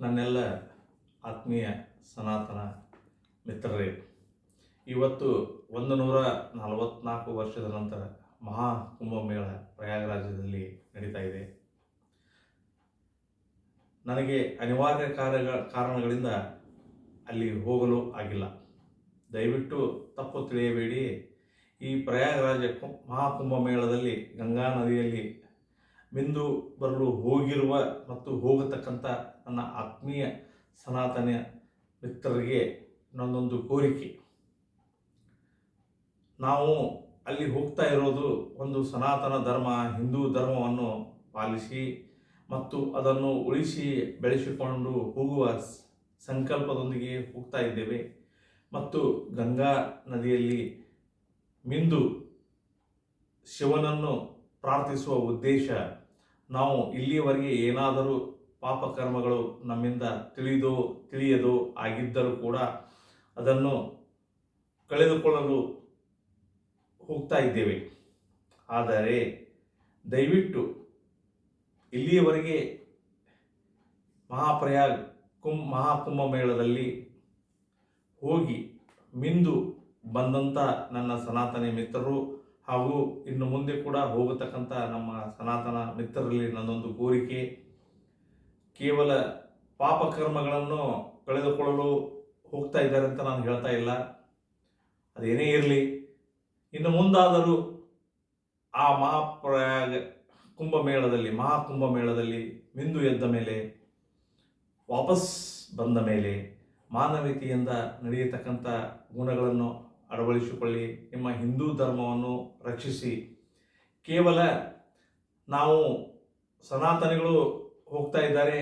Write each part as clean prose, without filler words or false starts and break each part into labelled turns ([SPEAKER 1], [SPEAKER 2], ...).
[SPEAKER 1] ನನ್ನೆಲ್ಲ ಆತ್ಮೀಯ ಸನಾತನ ಮಿತ್ರರೇ, ಇವತ್ತು 144 ವರ್ಷದ ನಂತರ ಮಹಾ ಕುಂಭಮೇಳ ಪ್ರಯಾಗರಾಜ್ಯದಲ್ಲಿ ನಡೀತಾ ಇದೆ. ನನಗೆ ಅನಿವಾರ್ಯ ಕಾರಣಗಳಿಂದ ಅಲ್ಲಿ ಹೋಗಲು ಆಗಿಲ್ಲ. ದಯವಿಟ್ಟು ತಪ್ಪು ತಿಳಿಯಬೇಡಿ. ಈ ಪ್ರಯಾಗರಾಜ ಮಹಾಕುಂಭಮೇಳದಲ್ಲಿ ಗಂಗಾ ನದಿಯಲ್ಲಿ ಮಿಂದು ಬರಲು ಹೋಗಿರುವ ಮತ್ತು ಹೋಗತಕ್ಕಂಥ ನನ್ನ ಆತ್ಮೀಯ ಸನಾತನ ಮಿತ್ರರಿಗೆ ನನ್ನೊಂದು ಕೋರಿಕೆ. ನಾವು ಅಲ್ಲಿ ಹೋಗ್ತಾ ಇರೋದು ಒಂದು ಸನಾತನ ಧರ್ಮ, ಹಿಂದೂ ಧರ್ಮವನ್ನು ಪಾಲಿಸಿ ಮತ್ತು ಅದನ್ನು ಉಳಿಸಿ ಬೆಳೆಸಿಕೊಂಡು ಹೋಗುವ ಸಂಕಲ್ಪದೊಂದಿಗೆ ಹೋಗ್ತಾ ಇದ್ದೇವೆ. ಮತ್ತು ಗಂಗಾ ನದಿಯಲ್ಲಿ ಮಿಂದು ಶಿವನನ್ನು ಪ್ರಾರ್ಥಿಸುವ ಉದ್ದೇಶ, ನಾವು ಇಲ್ಲಿಯವರೆಗೆ ಏನಾದರೂ ಪಾಪಕರ್ಮಗಳು ನಮ್ಮಿಂದ ತಿಳಿಯದೋ ಆಗಿದ್ದರೂ ಕೂಡ ಅದನ್ನು ಕಳೆದುಕೊಳ್ಳಲು ಹೋಗ್ತಾ ಇದ್ದೇವೆ. ಆದರೆ ದಯವಿಟ್ಟು ಇಲ್ಲಿಯವರೆಗೆ ಮಹಾಕುಂಭಮೇಳದಲ್ಲಿ ಹೋಗಿ ಮಿಂದು ಬಂದಂಥ ನನ್ನ ಸನಾತನ ಮಿತ್ರರು ಹಾಗೂ ಇನ್ನು ಮುಂದೆ ಕೂಡ ಹೋಗತಕ್ಕಂಥ ನಮ್ಮ ಸನಾತನ ಮಿತ್ರರಲ್ಲಿ ನನ್ನೊಂದು ಕೋರಿಕೆ, ಕೇವಲ ಪಾಪಕರ್ಮಗಳನ್ನು ಕಳೆದುಕೊಳ್ಳಲು ಹೋಗ್ತಾ ಇದ್ದಾರೆ ಅಂತ ನಾನು ಹೇಳ್ತಾ ಇಲ್ಲ. ಅದೇನೇ ಇರಲಿ, ಇನ್ನು ಮುಂದಾದರೂ ಆ ಮಹಾಕುಂಭಮೇಳದಲ್ಲಿ ಮಿಂದು ಎದ್ದ ಮೇಲೆ, ವಾಪಸ್ ಬಂದ ಮೇಲೆ ಮಾನವೀಯತೆಯಿಂದ ನಡೆಯತಕ್ಕಂಥ ಗುಣಗಳನ್ನು ಅಳವಡಿಸಿಕೊಳ್ಳಿ. ನಿಮ್ಮ ಹಿಂದೂ ಧರ್ಮವನ್ನು ರಕ್ಷಿಸಿ. ಕೇವಲ ನಾವು ಸನಾತನಿಗಳು ಹೋಗ್ತಾ ಇದ್ದಾರೆ,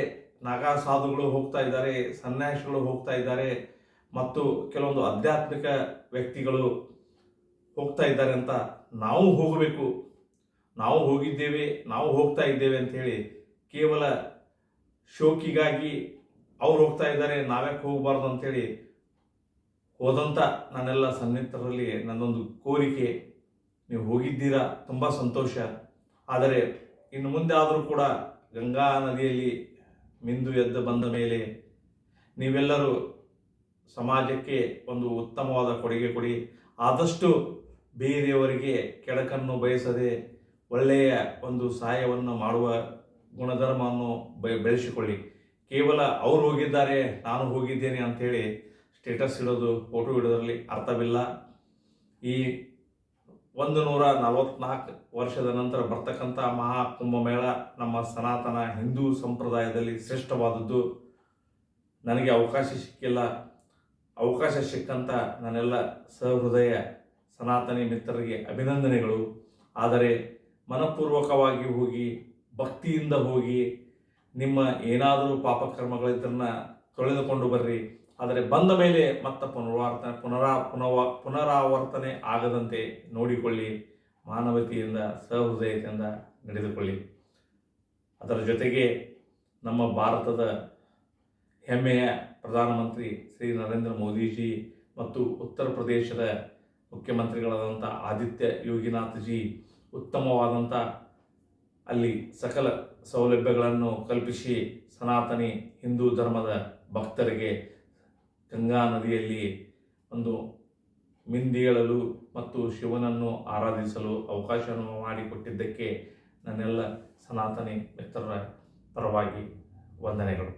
[SPEAKER 1] ನಾಗಾ ಸಾಧುಗಳು ಹೋಗ್ತಾ ಇದ್ದಾರೆ, ಸನ್ಯಾಸಿಗಳು ಹೋಗ್ತಾ ಇದ್ದಾರೆ ಮತ್ತು ಕೆಲವೊಂದು ಆಧ್ಯಾತ್ಮಿಕ ವ್ಯಕ್ತಿಗಳು ಹೋಗ್ತಾ ಇದ್ದಾರೆ ಅಂತ ನಾವು ಹೋಗಬೇಕು, ನಾವು ಹೋಗಿದ್ದೇವೆ, ನಾವು ಹೋಗ್ತಾ ಇದ್ದೇವೆ ಅಂಥೇಳಿ ಕೇವಲ ಶೋಕಿಗಾಗಿ ಅವ್ರು ಹೋಗ್ತಾ ಇದ್ದಾರೆ ನಾವ್ಯಾಕೆ ಹೋಗಬಾರ್ದು ಅಂಥೇಳಿ ಹೋದಂಥ ನನ್ನೆಲ್ಲ ಸನ್ನಿಹಿತರಲ್ಲಿ ನನ್ನೊಂದು ಕೋರಿಕೆ, ನೀವು ಹೋಗಿದ್ದೀರಾ, ತುಂಬ ಸಂತೋಷ. ಆದರೆ ಇನ್ನು ಮುಂದೆ ಆದರೂ ಕೂಡ ಗಂಗಾ ನದಿಯಲ್ಲಿ ಮಿಂದು ಎದ್ದು ಬಂದ ಮೇಲೆ ನೀವೆಲ್ಲರೂ ಸಮಾಜಕ್ಕೆ ಒಂದು ಉತ್ತಮವಾದ ಕೊಡುಗೆ ಕೊಡಿ. ಆದಷ್ಟು ಬೇರೆಯವರಿಗೆ ಕೆಡಕನ್ನು ಬಯಸದೆ ಒಳ್ಳೆಯ ಒಂದು ಸಹಾಯವನ್ನು ಮಾಡುವ ಗುಣಧರ್ಮವನ್ನು ಬೆಳೆಸಿಕೊಳ್ಳಿ. ಕೇವಲ ಅವರು ಹೋಗಿದ್ದಾರೆ ನಾನು ಹೋಗಿದ್ದೇನೆ ಅಂಥೇಳಿ ಸ್ಟೇಟಸ್ ಇಡೋದು, ಫೋಟೋ ಇಡೋದ್ರಲ್ಲಿ ಅರ್ಥವಿಲ್ಲ. ಈ 144 ವರ್ಷದ ನಂತರ ಬರ್ತಕ್ಕಂಥ ಮಹಾಕುಂಭಮೇಳ ನಮ್ಮ ಸನಾತನ ಹಿಂದೂ ಸಂಪ್ರದಾಯದಲ್ಲಿ ಶ್ರೇಷ್ಠವಾದದ್ದು. ನನಗೆ ಅವಕಾಶ ಸಿಕ್ಕಿಲ್ಲ. ಅವಕಾಶ ಸಿಕ್ಕಂಥ ನನ್ನೆಲ್ಲ ಸಹೃದಯ ಸನಾತನಿ ಮಿತ್ರರಿಗೆ ಅಭಿನಂದನೆಗಳು. ಆದರೆ ಮನಪೂರ್ವಕವಾಗಿ ಹೋಗಿ, ಭಕ್ತಿಯಿಂದ ಹೋಗಿ, ನಿಮ್ಮ ಏನಾದರೂ ಪಾಪಕರ್ಮಗಳಿದ್ದನ್ನು ತೊಳೆದುಕೊಂಡು ಬರ್ರಿ. ಆದರೆ ಬಂದ ಮೇಲೆ ಮತ್ತೆ ಪುನರಾವರ್ತನೆ ಆಗದಂತೆ ನೋಡಿಕೊಳ್ಳಿ. ಮಾನವತೆಯಿಂದ ಸಹೃದಯತೆಯಿಂದ ನಡೆದುಕೊಳ್ಳಿ. ಅದರ ಜೊತೆಗೆ ನಮ್ಮ ಭಾರತದ ಹೆಮ್ಮೆಯ ಪ್ರಧಾನಮಂತ್ರಿ ಶ್ರೀ ನರೇಂದ್ರ ಮೋದಿಜಿ ಮತ್ತು ಉತ್ತರ ಪ್ರದೇಶದ ಮುಖ್ಯಮಂತ್ರಿಗಳಾದಂಥ ಆದಿತ್ಯ ಯೋಗಿನಾಥ್ಜಿ ಉತ್ತಮವಾದಂಥ ಅಲ್ಲಿ ಸಕಲ ಸೌಲಭ್ಯಗಳನ್ನು ಕಲ್ಪಿಸಿ ಸನಾತನಿ ಹಿಂದೂ ಧರ್ಮದ ಭಕ್ತರಿಗೆ ಗಂಗಾ ನದಿಯಲ್ಲಿ ಒಂದು ಮಿಂದೇಳಲು ಮತ್ತು ಶಿವನನ್ನು ಆರಾಧಿಸಲು ಅವಕಾಶವನ್ನು ಮಾಡಿಕೊಟ್ಟಿದ್ದಕ್ಕೆ ನನ್ನೆಲ್ಲ ಸನಾತನಿ ಮಿತ್ರರ ಪರವಾಗಿ ವಂದನೆಗಳು.